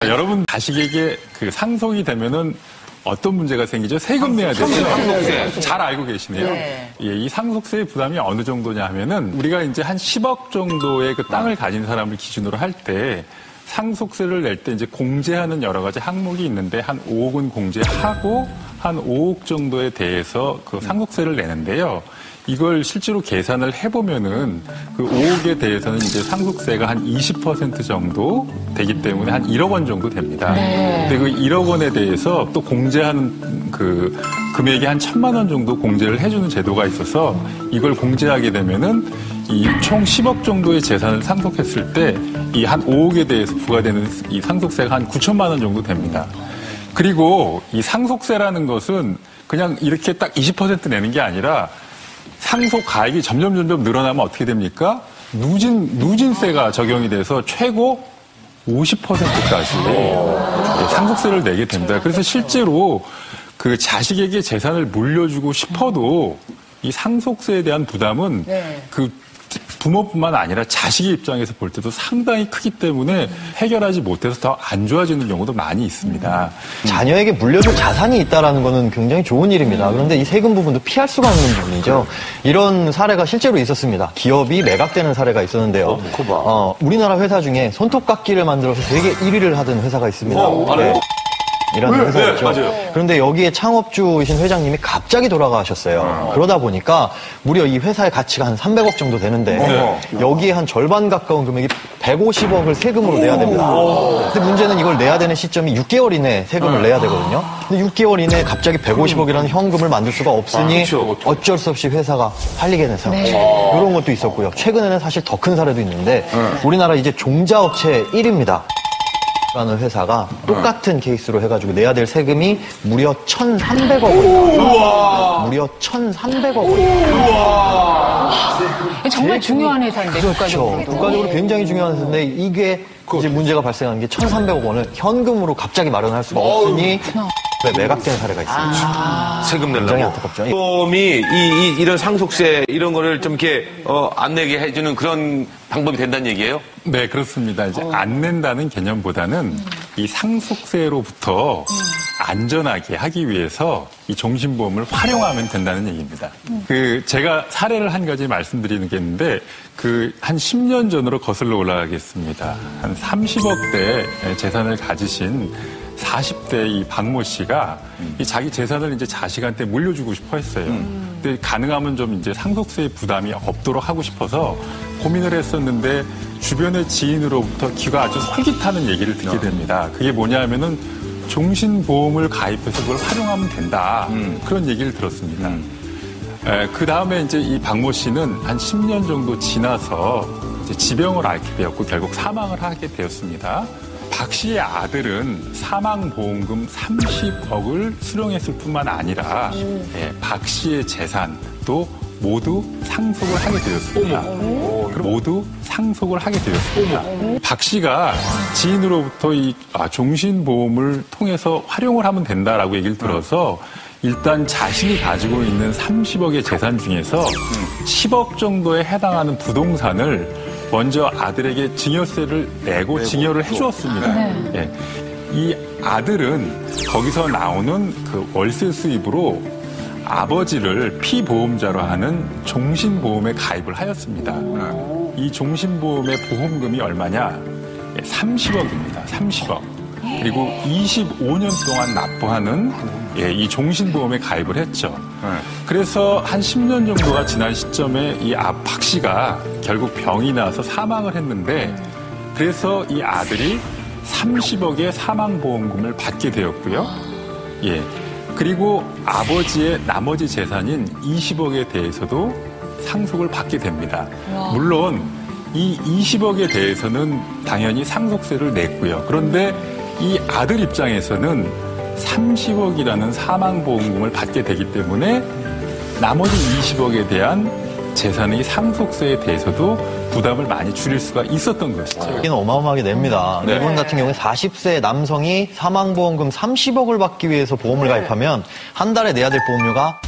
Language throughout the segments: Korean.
여러분 자식에게 그 상속이 되면은 어떤 문제가 생기죠? 세금 내야 되죠. 잘 알고 계시네요. 네. 예, 이 상속세의 부담이 어느 정도냐 하면은 우리가 이제 한 10억 정도의 그 땅을 가진 사람을 기준으로 할 때 상속세를 낼 때 이제 공제하는 여러 가지 항목이 있는데 한 5억은 공제하고 한 5억 정도에 대해서 그 상속세를 내는데요. 이걸 실제로 계산을 해보면은 그 5억에 대해서는 이제 상속세가 한 20% 정도 되기 때문에 한 1억 원 정도 됩니다. 네. 근데 그 1억 원에 대해서 또 공제하는 그 금액이 한 1,000만 원 정도 공제를 해주는 제도가 있어서 이걸 공제하게 되면은 이 총 10억 정도의 재산을 상속했을 때 이 한 5억에 대해서 부과되는 이 상속세가 한 9천만 원 정도 됩니다. 그리고 이 상속세라는 것은 그냥 이렇게 딱 20% 내는 게 아니라 상속 가액이 점점 늘어나면 어떻게 됩니까? 누진세가 적용이 돼서 최고 50%까지 상속세를 내게 됩니다. 그래서 실제로 그 자식에게 재산을 물려주고 싶어도 이 상속세에 대한 부담은 그 부모뿐만 아니라 자식의 입장에서 볼 때도 상당히 크기 때문에 해결하지 못해서 더 안 좋아지는 경우도 많이 있습니다. 자녀에게 물려줄 자산이 있다는 거는 굉장히 좋은 일입니다. 그런데 이 세금 부분도 피할 수가 없는 부분이죠. 이런 사례가 실제로 있었습니다. 기업이 매각되는 사례가 있었는데요. 우리나라 회사 중에 손톱깎이를 만들어서 세계 1위를 하던 회사가 있습니다. 네. 이라는 회사였죠. 네, 그런데 여기에 창업주이신 회장님이 갑자기 돌아가셨어요. 그러다 보니까 무려 이 회사의 가치가 한 300억 정도 되는데 여기에 한 절반 가까운 금액이 150억을 세금으로 내야 됩니다. 근데 문제는 이걸 내야 되는 시점이 6개월 이내에 세금을 내야 되거든요. 근데 6개월 이내에 갑자기 150억이라는 현금을 만들 수가 없으니 어쩔 수 없이 회사가 팔리게 된 상황. 이런 것도 있었고요. 최근에는 사실 더 큰 사례도 있는데 우리나라 이제 종자업체 1위입니다. 라는 회사가 똑같은 케이스로 해가지고 내야 될 세금이 무려 1,300억 원입니다. 무려 1,300억 원입니다. 정말 중요한 회사인데. 그렇죠. 국가적으로 굉장히 중요한 회사인데 이게 이제 문제가 발생한 게 1,300억 원을 현금으로 갑자기 마련할 수가 없으니 매각된 사례가 있습니다. 세금 내려고. 굉장히 안타깝죠. 세금이 이런 상속세 이런 거를 좀 이렇게 안 내게 해주는 그런 방법이 된다는 얘기예요? 네, 그렇습니다. 이제 안 낸다는 개념보다는 이 상속세로부터 안전하게 하기 위해서 이 종신보험을 활용하면 된다는 얘기입니다. 제가 사례를 한 가지 말씀드리는 게 있는데 한 10년 전으로 거슬러 올라가겠습니다. 한 30억대 재산을 가지신 40대 이 박모 씨가 이 자기 재산을 이제 자식한테 물려주고 싶어 했어요. 근데 가능하면 좀 이제 상속세의 부담이 없도록 하고 싶어서 고민을 했었는데 주변의 지인으로부터 귀가 아주 솔깃하는 얘기를 듣게 됩니다. 그게 뭐냐 하면은 종신보험을 가입해서 그걸 활용하면 된다. 그런 얘기를 들었습니다. 그 다음에 이제 이 박모 씨는 한 10년 정도 지나서 이제 지병을 앓게 되었고 결국 사망을 하게 되었습니다. 박 씨의 아들은 사망보험금 30억을 수령했을 뿐만 아니라 박 씨의 재산도 모두 상속을 하게 되었습니다. 모두 상속을 하게 되었습니다. 박 씨가 지인으로부터 종신보험을 통해서 활용을 하면 된다라고 얘기를 들어서 일단 자신이 가지고 있는 30억의 재산 중에서 10억 정도에 해당하는 부동산을 먼저 아들에게 증여세를 내고 증여를 해주었습니다. 이 아들은 거기서 나오는 그 월세 수입으로 아버지를 피보험자로 하는 종신보험에 가입을 하였습니다. 이 종신보험의 보험금이 얼마냐? 30억입니다. 30억. 그리고 25년 동안 납부하는 이 종신보험에 가입을 했죠. 그래서 한 10년 정도가 지난 시점에 이 박 씨가 결국 병이 나서 사망을 했는데 그래서 이 아들이 30억의 사망보험금을 받게 되었고요. 그리고 아버지의 나머지 재산인 20억에 대해서도 상속을 받게 됩니다. 물론 이 20억에 대해서는 당연히 상속세를 냈고요. 그런데 이 아들 입장에서는 30억이라는 사망보험금을 받게 되기 때문에 나머지 20억에 대한 재산의 상속세에 대해서도 부담을 많이 줄일 수가 있었던 것이죠. 이는 어마어마하게 냅니다. 이분 같은 경우에 40세 남성이 사망보험금 30억을 받기 위해서 보험을 가입하면 한 달에 내야 될 보험료가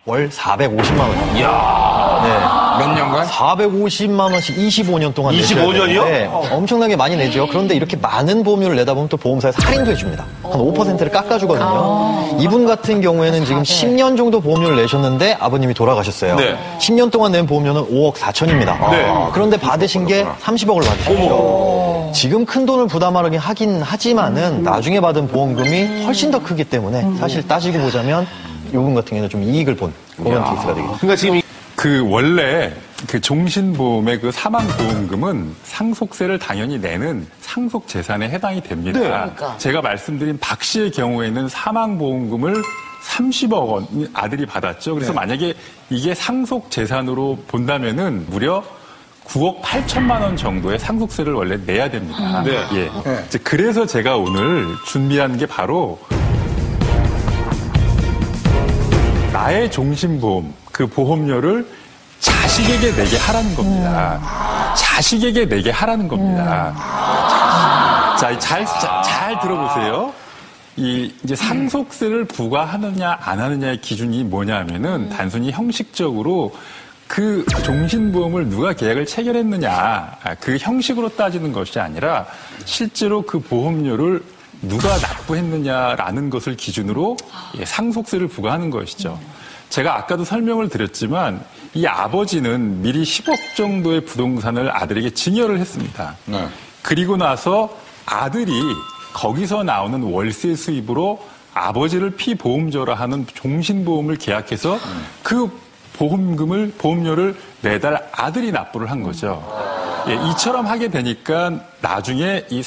월 450만 원입니다. 몇 년간? 450만 원씩 25년 동안 25년 이요? 네, 엄청나게 많이 내죠. 그런데 이렇게 많은 보험료를 내다 보면 또 보험사에서 할인도 해줍니다. 한 5%를 깎아주거든요. 이분 같은 경우에는 지금 10년 정도 보험료를 내셨는데 아버님이 돌아가셨어요. 네. 10년 동안 낸 보험료는 5억 4천입니다. 네. 그런데 받으신 게 30억을 받으셨죠. 지금 큰 돈을 부담하긴 하긴 하지만은 나중에 받은 보험금이 훨씬 더 크기 때문에 사실 따지고 보자면 이분 같은 경우는 좀 이익을 본 그런 케이스가 되겠죠. 그러니까 지금 그 원래 그 종신보험의 그 사망보험금은 상속세를 당연히 내는 상속재산에 해당이 됩니다. 네. 그러니까. 제가 말씀드린 박 씨의 경우에는 사망보험금을 30억 원 아들이 받았죠. 그래서 만약에 이게 상속재산으로 본다면은 무려 9억 8천만 원 정도의 상속세를 원래 내야 됩니다. 네. 예. 이제 그래서 제가 오늘 준비한 게 바로 나의 종신보험, 그 보험료를 자식에게 내게 하라는 겁니다. 자식에게 내게 하라는 겁니다. 자, 잘 들어보세요. 이제 상속세를 부과하느냐, 안 하느냐의 기준이 뭐냐면은 단순히 형식적으로 그 종신보험을 누가 계약을 체결했느냐, 그 형식으로 따지는 것이 아니라 실제로 그 보험료를 누가 납부했느냐라는 것을 기준으로 상속세를 부과하는 것이죠. 제가 아까도 설명을 드렸지만 이 아버지는 미리 10억 정도의 부동산을 아들에게 증여를 했습니다. 네. 그리고 나서 아들이 거기서 나오는 월세 수입으로 아버지를 피보험자로 하는 종신보험을 계약해서 그 보험료를 매달 아들이 납부를 한 거죠. 예, 이처럼 하게 되니까 나중에 이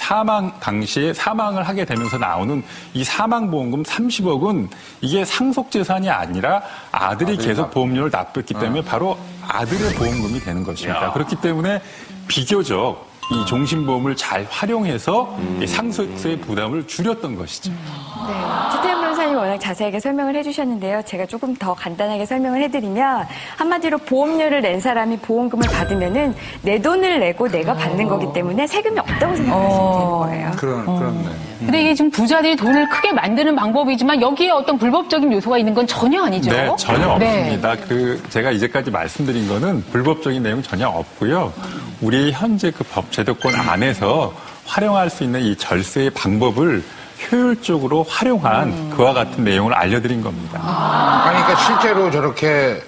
당시에 사망을 하게 되면서 나오는 이 사망보험금 30억은 이게 상속재산이 아니라 아들이 계속 보험료를 납부했기 때문에 바로 아들의 보험금이 되는 것입니다. 그렇기 때문에 비교적 이 종신보험을 잘 활용해서 이 상속세 부담을 줄였던 것이죠. 네, 최태현 변호사님이 워낙 자세하게 설명을 해주셨는데요. 제가 조금 더 간단하게 설명을 해드리면 한마디로 보험료를 낸 사람이 보험금을 받으면은 내 돈을 내고 내가 받는 거기 때문에 세금이 없다고 생각하시면 되는 거예요. 그렇네. 근데 이게 지금 부자들이 돈을 크게 만드는 방법이지만 여기에 어떤 불법적인 요소가 있는 건 전혀 아니죠? 네, 전혀 네. 없습니다. 제가 이제까지 말씀드린 거는 불법적인 내용 전혀 없고요. 우리 현재 그 법 제도권 안에서 활용할 수 있는 이 절세의 방법을 효율적으로 활용한 그와 같은 내용을 알려드린 겁니다. 그러니까 실제로 저렇게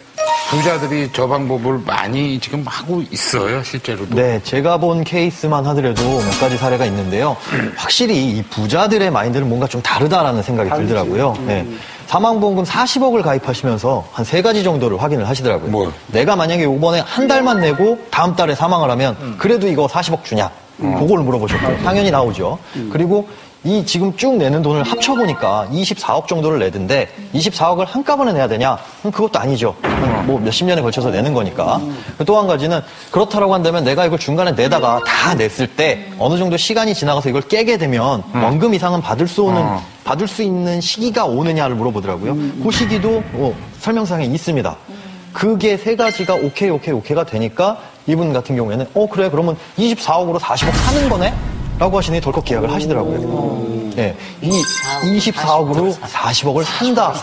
부자들이 저 방법을 많이 지금 하고 있어요, 실제로도. 네, 제가 본 케이스만 하더라도 몇 가지 사례가 있는데요. 확실히 이 부자들의 마인드는 뭔가 좀 다르다라는 생각이 들더라고요. 네. 사망보험금 40억을 가입하시면서 한 3가지 정도를 확인을 하시더라고요. 뭐요? 내가 만약에 이번에 한 달만 내고 다음 달에 사망을 하면 그래도 이거 40억 주냐? 그걸 물어보셨고 당연히 나오죠. 그리고 이 지금 쭉 내는 돈을 합쳐보니까 24억 정도를 내던데 24억을 한꺼번에 내야 되냐? 그것도 아니죠. 뭐 몇십 년에 걸쳐서 내는 거니까. 또 한 가지는 그렇다라고 한다면 내가 이걸 중간에 내다가 다 냈을 때 어느 정도 시간이 지나가서 이걸 깨게 되면 원금 이상은 받을 수 있는 시기가 오느냐를 물어보더라고요. 그 시기도 설명상에 있습니다. 그게 3가지가 오케이가 되니까 이분 같은 경우에는 그래 그러면 24억으로 40억 사는 거네? 라고 하시니 덜컥 계약을 하시더라고요. 네, 이 24억으로 40억을 산다.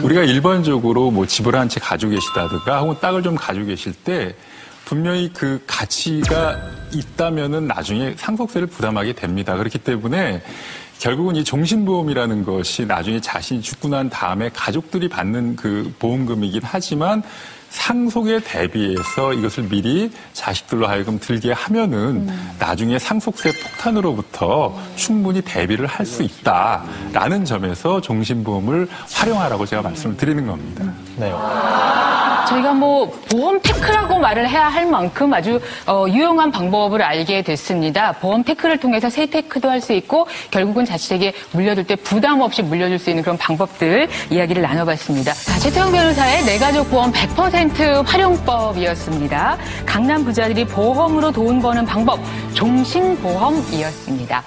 우리가 일반적으로 뭐 집을 한 채 가지고 계시다든가 혹은 땅을 좀 가지고 계실 때 분명히 그 가치가 있다면은 나중에 상속세를 부담하게 됩니다. 그렇기 때문에 결국은 이 종신보험이라는 것이 나중에 자신이 죽고 난 다음에 가족들이 받는 그 보험금이긴 하지만 상속에 대비해서 이것을 미리 자식들로 하여금 들게 하면은 나중에 상속세 폭탄으로부터 충분히 대비를 할 수 있다라는 점에서 종신보험을 활용하라고 제가 말씀을 드리는 겁니다. 네. 저희가 뭐 보험 테크라고 말을 해야 할 만큼 아주 유용한 방법을 알게 됐습니다. 보험 테크를 통해서 세테크도 할 수 있고 결국은 자식에게 물려줄 때 부담 없이 물려줄 수 있는 그런 방법들 이야기를 나눠봤습니다. 최태형 변호사의 내가족 보험 100% 활용법이었습니다. 강남 부자들이 보험으로 돈 버는 방법 종신보험이었습니다.